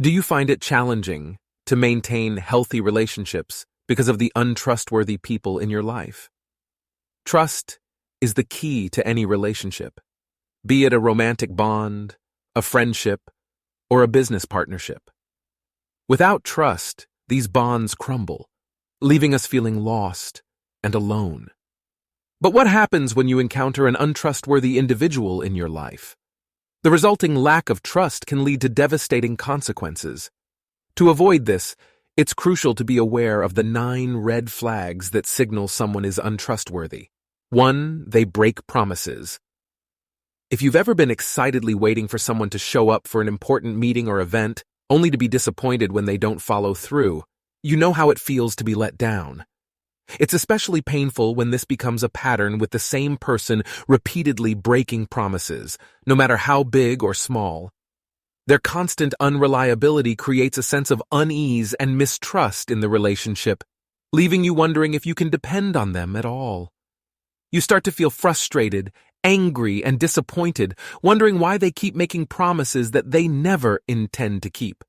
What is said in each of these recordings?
Do you find it challenging to maintain healthy relationships because of the untrustworthy people in your life? Trust is the key to any relationship, be it a romantic bond, a friendship, or a business partnership. Without trust, these bonds crumble, leaving us feeling lost and alone. But what happens when you encounter an untrustworthy individual in your life? The resulting lack of trust can lead to devastating consequences. To avoid this, it's crucial to be aware of the 9 red flags that signal someone is untrustworthy. 1. They break promises. If you've ever been excitedly waiting for someone to show up for an important meeting or event, only to be disappointed when they don't follow through, you know how it feels to be let down. It's especially painful when this becomes a pattern with the same person repeatedly breaking promises, no matter how big or small. Their constant unreliability creates a sense of unease and mistrust in the relationship, leaving you wondering if you can depend on them at all. You start to feel frustrated, angry, and disappointed, wondering why they keep making promises that they never intend to keep.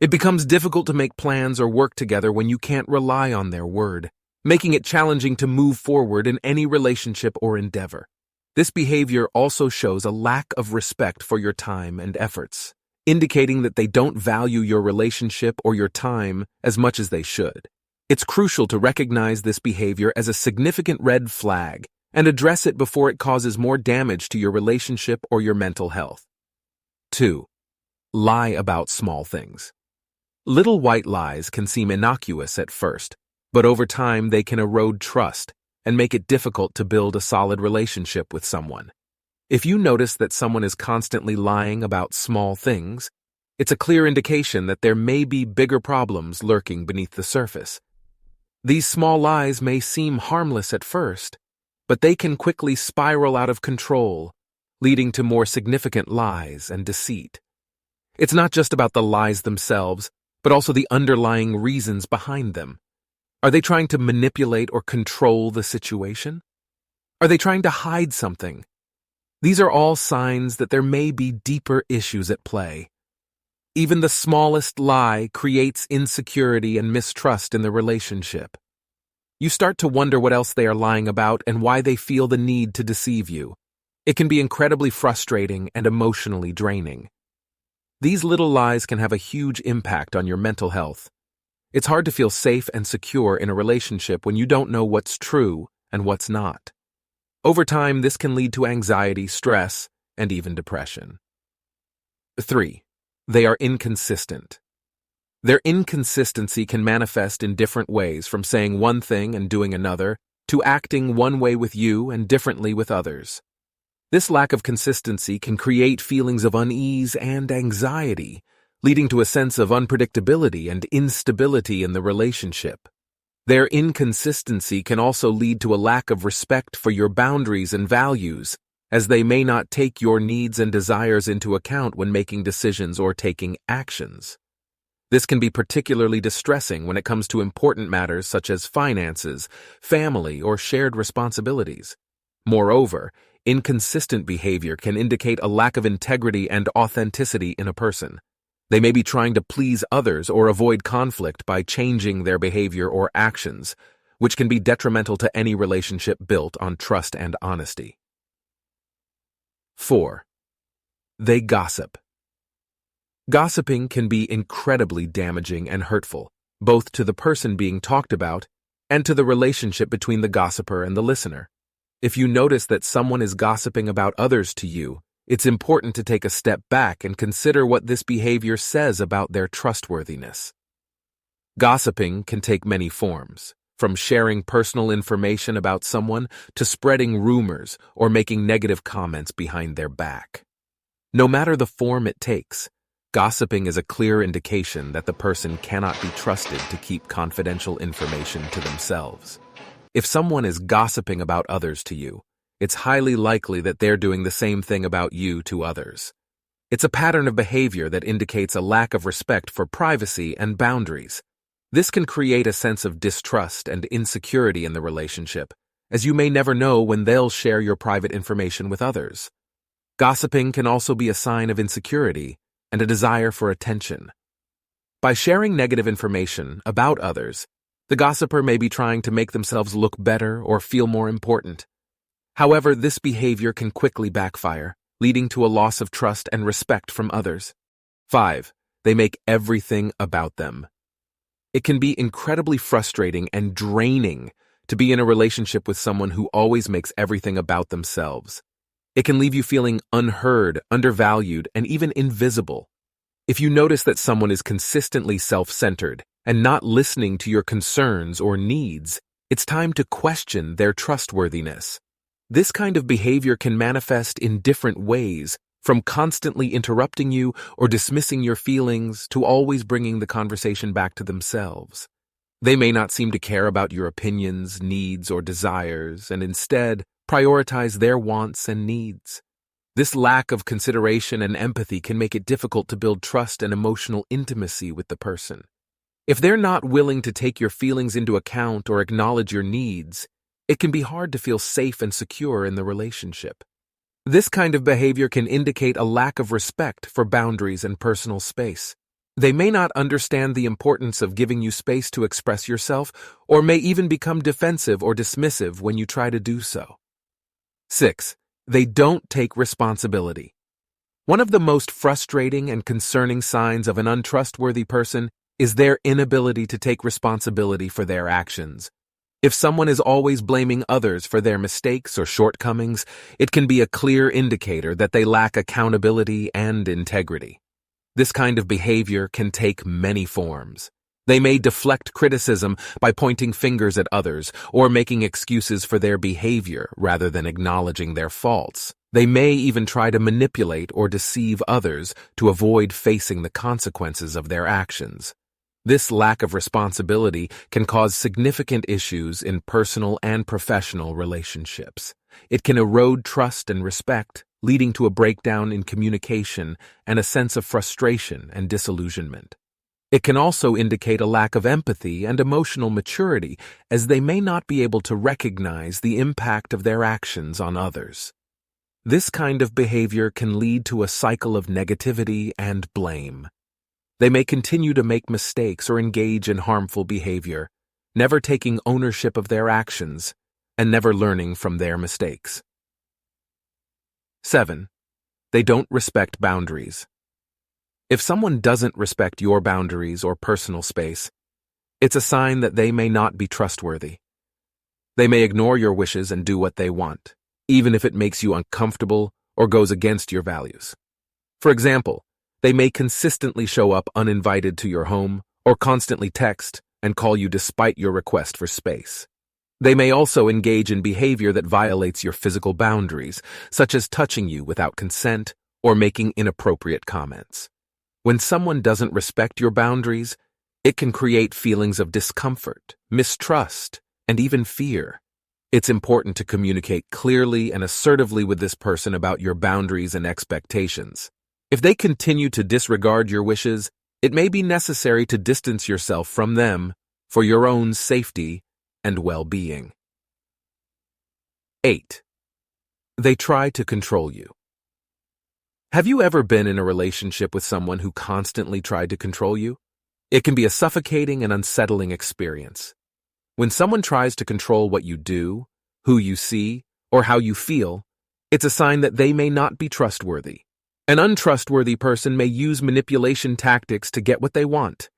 It becomes difficult to make plans or work together when you can't rely on their word, making it challenging to move forward in any relationship or endeavor. This behavior also shows a lack of respect for your time and efforts, indicating that they don't value your relationship or your time as much as they should. It's crucial to recognize this behavior as a significant red flag and address it before it causes more damage to your relationship or your mental health. 2. Lie about small things. Little white lies can seem innocuous at first, but over time they can erode trust and make it difficult to build a solid relationship with someone. If you notice that someone is constantly lying about small things, it's a clear indication that there may be bigger problems lurking beneath the surface. These small lies may seem harmless at first, but they can quickly spiral out of control, leading to more significant lies and deceit. It's not just about the lies themselves, but also the underlying reasons behind them. Are they trying to manipulate or control the situation? Are they trying to hide something? These are all signs that there may be deeper issues at play. Even the smallest lie creates insecurity and mistrust in the relationship. You start to wonder what else they are lying about and why they feel the need to deceive you. It can be incredibly frustrating and emotionally draining. These little lies can have a huge impact on your mental health. It's hard to feel safe and secure in a relationship when you don't know what's true and what's not. Over time, this can lead to anxiety, stress, and even depression. 3. They are inconsistent. Their inconsistency can manifest in different ways, from saying one thing and doing another, to acting one way with you and differently with others. This lack of consistency can create feelings of unease and anxiety, leading to a sense of unpredictability and instability in the relationship. Their inconsistency can also lead to a lack of respect for your boundaries and values, as they may not take your needs and desires into account when making decisions or taking actions. This can be particularly distressing when it comes to important matters such as finances, family, or shared responsibilities. Moreover, inconsistent behavior can indicate a lack of integrity and authenticity in a person. They may be trying to please others or avoid conflict by changing their behavior or actions, which can be detrimental to any relationship built on trust and honesty. 4. They gossip. Gossiping can be incredibly damaging and hurtful, both to the person being talked about and to the relationship between the gossiper and the listener. If you notice that someone is gossiping about others to you, it's important to take a step back and consider what this behavior says about their trustworthiness. Gossiping can take many forms, from sharing personal information about someone to spreading rumors or making negative comments behind their back. No matter the form it takes, gossiping is a clear indication that the person cannot be trusted to keep confidential information to themselves. If someone is gossiping about others to you, it's highly likely that they're doing the same thing about you to others. It's a pattern of behavior that indicates a lack of respect for privacy and boundaries. This can create a sense of distrust and insecurity in the relationship, as you may never know when they'll share your private information with others. Gossiping can also be a sign of insecurity and a desire for attention. By sharing negative information about others, the gossiper may be trying to make themselves look better or feel more important. However, this behavior can quickly backfire, leading to a loss of trust and respect from others. 5. They make everything about them. It can be incredibly frustrating and draining to be in a relationship with someone who always makes everything about themselves. It can leave you feeling unheard, undervalued, and even invisible. If you notice that someone is consistently self-centered and not listening to your concerns or needs, it's time to question their trustworthiness. This kind of behavior can manifest in different ways, from constantly interrupting you or dismissing your feelings to always bringing the conversation back to themselves. They may not seem to care about your opinions, needs, or desires, and instead prioritize their wants and needs. This lack of consideration and empathy can make it difficult to build trust and emotional intimacy with the person. If they're not willing to take your feelings into account or acknowledge your needs, it can be hard to feel safe and secure in the relationship. This kind of behavior can indicate a lack of respect for boundaries and personal space. They may not understand the importance of giving you space to express yourself, or may even become defensive or dismissive when you try to do so. 6. They don't take responsibility. One of the most frustrating and concerning signs of an untrustworthy person is their inability to take responsibility for their actions. If someone is always blaming others for their mistakes or shortcomings, it can be a clear indicator that they lack accountability and integrity. This kind of behavior can take many forms. They may deflect criticism by pointing fingers at others or making excuses for their behavior rather than acknowledging their faults. They may even try to manipulate or deceive others to avoid facing the consequences of their actions. This lack of responsibility can cause significant issues in personal and professional relationships. It can erode trust and respect, leading to a breakdown in communication and a sense of frustration and disillusionment. It can also indicate a lack of empathy and emotional maturity, as they may not be able to recognize the impact of their actions on others. This kind of behavior can lead to a cycle of negativity and blame. They may continue to make mistakes or engage in harmful behavior, never taking ownership of their actions and never learning from their mistakes. 7. They don't respect boundaries. If someone doesn't respect your boundaries or personal space, it's a sign that they may not be trustworthy. They may ignore your wishes and do what they want, even if it makes you uncomfortable or goes against your values. For example, they may consistently show up uninvited to your home or constantly text and call you despite your request for space. They may also engage in behavior that violates your physical boundaries, such as touching you without consent or making inappropriate comments. When someone doesn't respect your boundaries, it can create feelings of discomfort, mistrust, and even fear. It's important to communicate clearly and assertively with this person about your boundaries and expectations. If they continue to disregard your wishes, it may be necessary to distance yourself from them for your own safety and well-being. 8. They try to control you. Have you ever been in a relationship with someone who constantly tried to control you? It can be a suffocating and unsettling experience. When someone tries to control what you do, who you see, or how you feel, it's a sign that they may not be trustworthy. An untrustworthy person may use manipulation tactics to get what they want.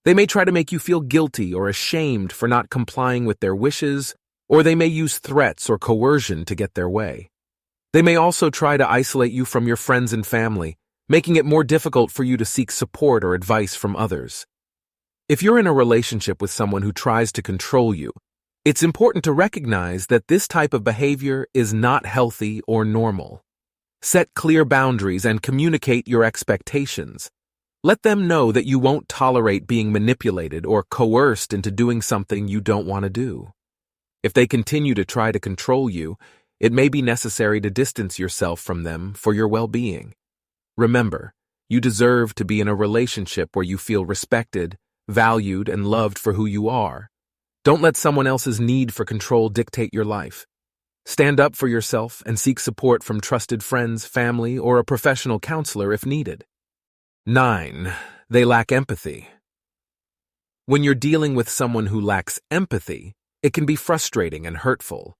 They may try to make you feel guilty or ashamed for not complying with their wishes, or they may use threats or coercion to get their way. They may also try to isolate you from your friends and family, making it more difficult for you to seek support or advice from others. If you're in a relationship with someone who tries to control you, it's important to recognize that this type of behavior is not healthy or normal. Set clear boundaries and communicate your expectations. Let them know that you won't tolerate being manipulated or coerced into doing something you don't want to do. If they continue to try to control you, it may be necessary to distance yourself from them for your well-being. Remember, you deserve to be in a relationship where you feel respected, valued, and loved for who you are. Don't let someone else's need for control dictate your life. Stand up for yourself and seek support from trusted friends, family, or a professional counselor if needed. 9. They lack empathy. When you're dealing with someone who lacks empathy, it can be frustrating and hurtful.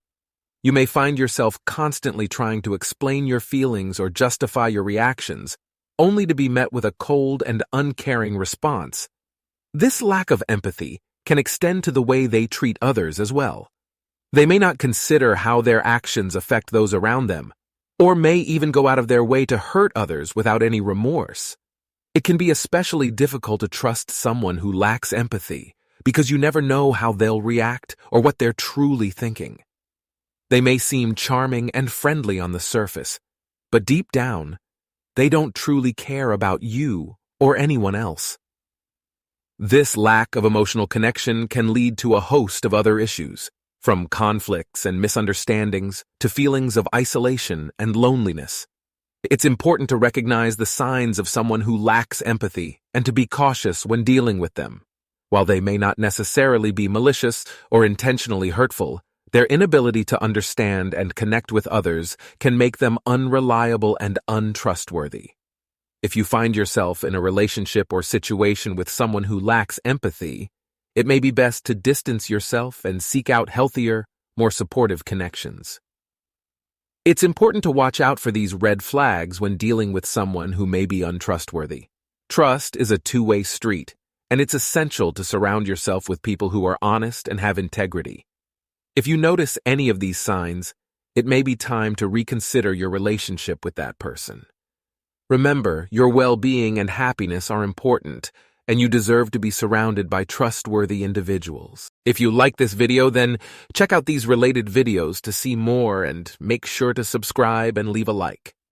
You may find yourself constantly trying to explain your feelings or justify your reactions, only to be met with a cold and uncaring response. This lack of empathy can extend to the way they treat others as well. They may not consider how their actions affect those around them, or may even go out of their way to hurt others without any remorse. It can be especially difficult to trust someone who lacks empathy because you never know how they'll react or what they're truly thinking. They may seem charming and friendly on the surface, but deep down, they don't truly care about you or anyone else. This lack of emotional connection can lead to a host of other issues, from conflicts and misunderstandings to feelings of isolation and loneliness. It's important to recognize the signs of someone who lacks empathy and to be cautious when dealing with them. While they may not necessarily be malicious or intentionally hurtful, their inability to understand and connect with others can make them unreliable and untrustworthy. If you find yourself in a relationship or situation with someone who lacks empathy, it may be best to distance yourself and seek out healthier, more supportive connections. It's important to watch out for these red flags when dealing with someone who may be untrustworthy. Trust is a two-way street, and it's essential to surround yourself with people who are honest and have integrity. If you notice any of these signs, it may be time to reconsider your relationship with that person. Remember, your well-being and happiness are important, and you deserve to be surrounded by trustworthy individuals. If you like this video, then check out these related videos to see more and make sure to subscribe and leave a like.